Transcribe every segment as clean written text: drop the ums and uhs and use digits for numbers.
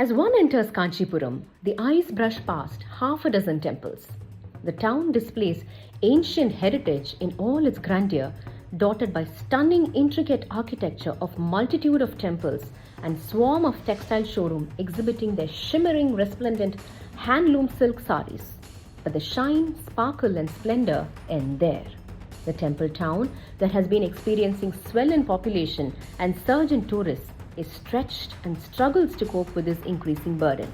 As one enters Kanchipuram, the eyes brush past half a dozen temples. The town displays ancient heritage in all its grandeur, dotted by stunning intricate architecture of multitude of temples and swarm of textile showroom exhibiting their shimmering resplendent handloom silk saris. But the shine, sparkle and splendor end there. The temple town that has been experiencing swell in population and surge in tourists is stretched and struggles to cope with this increasing burden.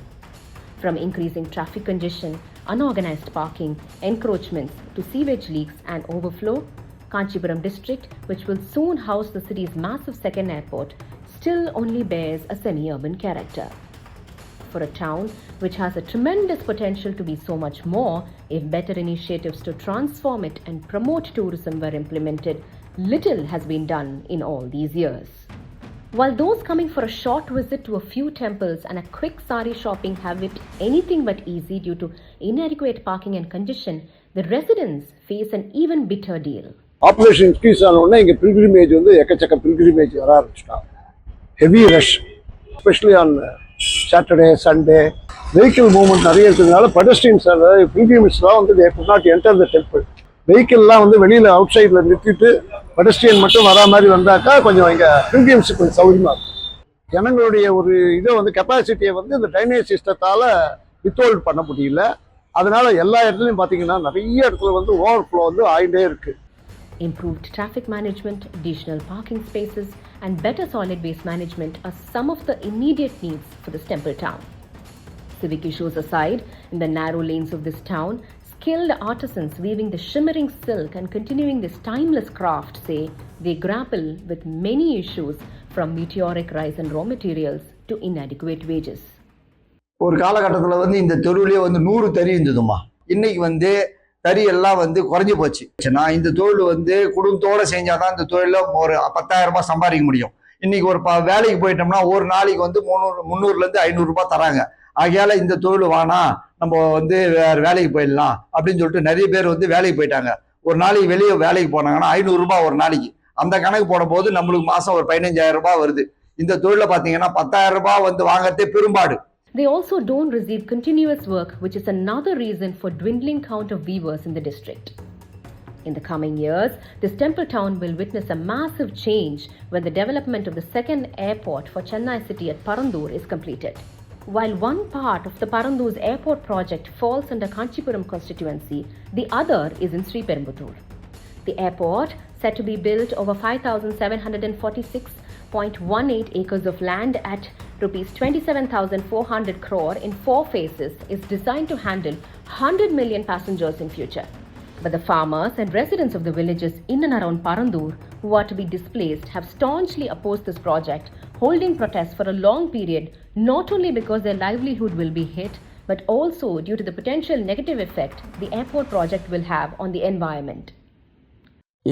From increasing traffic congestion, unorganized parking, encroachments to sewage leaks and overflow, Kanchipuram district, which will soon house the city's massive second airport, still only bears a semi-urban character. For a town which has a tremendous potential to be so much more if better initiatives to transform it and promote tourism were implemented, little has been done in all these years. While those coming for a short visit to a few temples and a quick sari shopping have it anything but easy due to inadequate parking and congestion, the residents face an even bitter deal. Population increase ஆனோடனே இங்க pilgrimage வந்து எக்கச்சக்க pilgrimage வர ஆரம்பிச்சிட்டாங்க. Heavy rush, especially on Saturday, Sunday. Vehicle movement நிறைய இருக்கிறதுனால pedestrians அதாவது pilgrims-லாம் வந்து they could not enter the temple. வெஹிக்கிள்லாம் வந்து வெளியில் அவுட் சைடில் நிறுத்திட்டு பெடஸ்ட்ரியன் மட்டும் வரா மாதிரி வந்தாக்கா கொஞ்சம் இங்கே பில்கிரிம்ஸுக்கு கொஞ்சம் சௌகரியமாக இருக்கும். ஜனங்களுடைய ஒரு இதை வந்து கெப்பாசிட்டியை வந்து இந்த ட்ரைனேஜ் சிஸ்டத்தால் வித்ஹோல்ட் பண்ண முடியல. அதனால எல்லா இடத்துலையும் பார்த்தீங்கன்னா நிறைய இடத்துல வந்து ஓவர்ஃப்ளோ வந்து ஆகிட்டே இருக்குது. Improved traffic management, additional parking spaces and better solid waste management are some of the immediate needs for this temple town. Civic issues aside, in the narrow lanes of this town, skilled artisans weaving the shimmering silk and continuing this timeless craft say they grapple with many issues from meteoric rise in raw materials to inadequate wages. ஒரு காலகட்டத்தில் வந்து இந்த தெருவிலே வந்து 100 தறி இருந்ததுமா. இன்னைக்கு வந்து தறி எல்லாம் வந்து குறைஞ்சி போச்சு. நான் இந்த தொழில் வந்து குடும்பத்தோடு செஞ்சாதான் இந்த தொழில ஒரு 10,000 ரூபாய் சம்பாதிக்க முடியும். இன்னைக்கு ஒரு வேலைக்கு போயிட்டோம்னா ஒரு நாளைக்கு வந்து 300 500 ரூபாய் தராங்க. ஆகையால இந்த தொழில் வேணாம், நம்ம வந்து வேற வேலைக்கு போயிடலாம் அப்படின்னு சொல்லிட்டு நிறைய பேர் வந்து வேலைக்கு போயிட்டாங்க. ஒரு நாளைக்கு வெளியே வேலைக்கு போனாங்கன்னா 500 ரூபாய் ஒரு நாளைக்கு. அந்த கணக்கு போட போது நம்மளுக்கு மாசம் ஒரு 15,000 ரூபாய் வருது. இந்த தொழில பாத்தீங்கன்னா 10,000 ரூபாய் வந்து வாங்கறதே பெரும்பாடு. They also don't receive continuous work, which is another reason for dwindling count of weavers in the district. In the coming years, this temple town will witness a massive change when the development of the second airport for Chennai city at Parandur is completed. While one part of the Parandur's airport project falls under Kanchipuram constituency, the other is in Sriperumbudur. The airport, set to be built over 5,746.18 acres of land at Rs 27,400 crore in 4 phases, is designed to handle 100 million passengers in future. But the farmers and residents of the villages in and around Parandur who are to be displaced have staunchly opposed this project, holding protests for a long period, not only because their livelihood will be hit, but also due to the potential negative effect the airport project will have on the environment.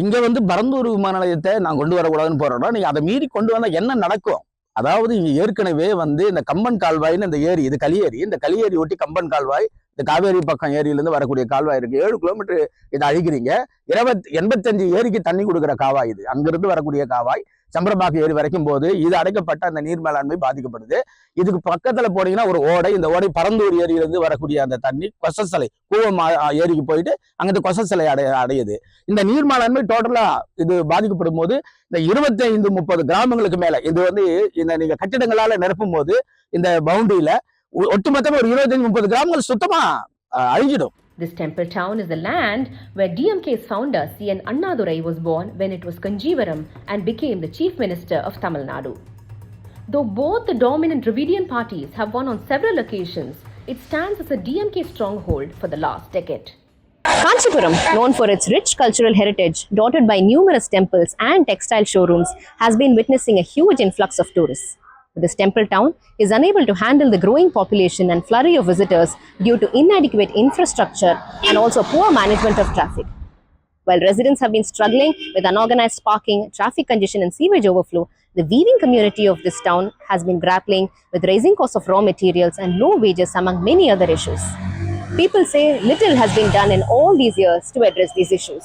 இங்க வந்து பரந்தூர் விமான நிலையத்தை நான் கொண்டு வரக்கூடாதுன்னு போறோம்னா நீங்க அதை மீறி கொண்டு வந்தா என்ன நடக்கும்? அதாவது இங்க ஏற்கனவே வந்து இந்த கம்பன் கால்வாய்னு இந்த ஏரி, இது களியேரி, இந்த களியேரி ஒட்டி கம்பன் கால்வாய், இந்த காவேரி பக்கம் ஏரியிலிருந்து வரக்கூடிய கால்வாய் இருக்கு. 7 கிலோமீட்டர் இதை அழிக்கிறீங்க. 85 ஏரிக்கு தண்ணி கொடுக்குற காவாய் இது. அங்கிருந்து வரக்கூடிய காவாய் சம்பரபாக்கு ஏரி வரைக்கும் போது இது அடைக்கப்பட்ட அந்த நீர் மேலாண்மை பாதிக்கப்படுது. இதுக்கு பக்கத்துல போனீங்கன்னா ஒரு ஓடை, இந்த ஓடை பரந்தூர் ஏரியிலிருந்து வரக்கூடிய அந்த தண்ணி கொசசலை கூவம் ஏரிக்கு போயிட்டு அங்கிருந்து கொசசலை அடையுது. இந்த நீர் மேலாண்மை டோட்டலா இது பாதிக்கப்படும் போது இந்த 25-30 கிராமங்களுக்கு மேல இது வந்து இந்த நீங்க கட்டிடங்களால நிரப்பும் போது இந்த பவுண்டரியில ஒட்டுமொத்தமா ஒரு 25-30 கிராமங்கள் சுத்தமா அழிஞ்சிடும். This temple town is the land where DMK's founder C.N. Annadurai was born when it was Kanjeevaram and became the Chief Minister of Tamil Nadu. Though both the dominant Dravidian parties have won on several occasions, it stands as a DMK stronghold for the last decade. Kanchipuram, known for its rich cultural heritage, dotted by numerous temples and textile showrooms, has been witnessing a huge influx of tourists. This temple town is unable to handle the growing population and flurry of visitors due to inadequate infrastructure and also poor management of traffic. While residents have been struggling with unorganized parking, traffic congestion and sewage overflow, the weaving community of this town has been grappling with rising costs of raw materials and low wages among many other issues. People say little has been done in all these years to address these issues.